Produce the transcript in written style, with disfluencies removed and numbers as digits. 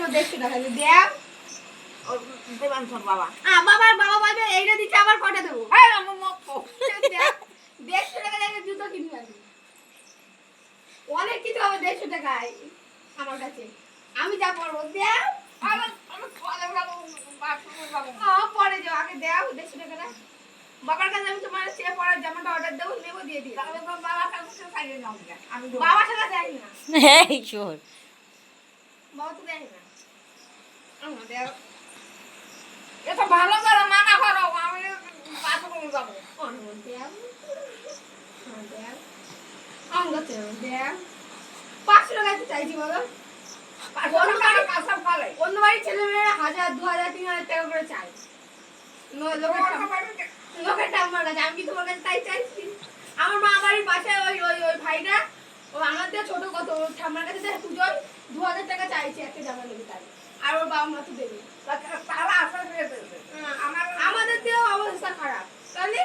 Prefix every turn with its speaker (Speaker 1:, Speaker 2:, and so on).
Speaker 1: আমার 150 টাকা দেব
Speaker 2: দেবান তোর বাবা
Speaker 1: বাবা বলবে এইটা দিতে আবার কটা দেবো
Speaker 2: আমার মতো
Speaker 1: 150 টাকা দিয়ে জুতো কিনবি আমি অনেক কিছু হবে 150 টাকায় আমার কাছে আমি যা পরবো দেব পরে যাও আগে দেও 150 টাকা বাবার কাছে আমি তোমার সে পরার জামাটা অর্ডার দেবো নেবো দিয়ে দিই
Speaker 2: বাবার কাছে চাইলে নাও আমি
Speaker 1: বাবার সাথে দেয় না
Speaker 3: এই শোন
Speaker 1: বাবা তো দেয় না আমার দেও
Speaker 2: এটা ভালো করে মানা করো আমি বাথরুমে যাবো
Speaker 1: দেও দেও অঙ্গ দেও 500 টাকা চাইছি বলো অন্য বাড়ির ছেলে মেয়েরা 1000 2000 3000 টাকা করে চায় লোকের টাকা আমার কাছে আমি কি তোমার কাছে তাই চাইছি আমার মা বাড়ির পাশে ওই ওই ওই ভাইটা ও আমার থেকে ছোট কত ওর ঠাম্মার কাছে দেখ পুজোয় 2000 টাকা চাইছে একটা জামা নেবে তাই আর ওর বাবা মা তো দেবে
Speaker 2: তারা আশা করে
Speaker 1: আমাদের দিয়েও অবস্থা খারাপ তাহলে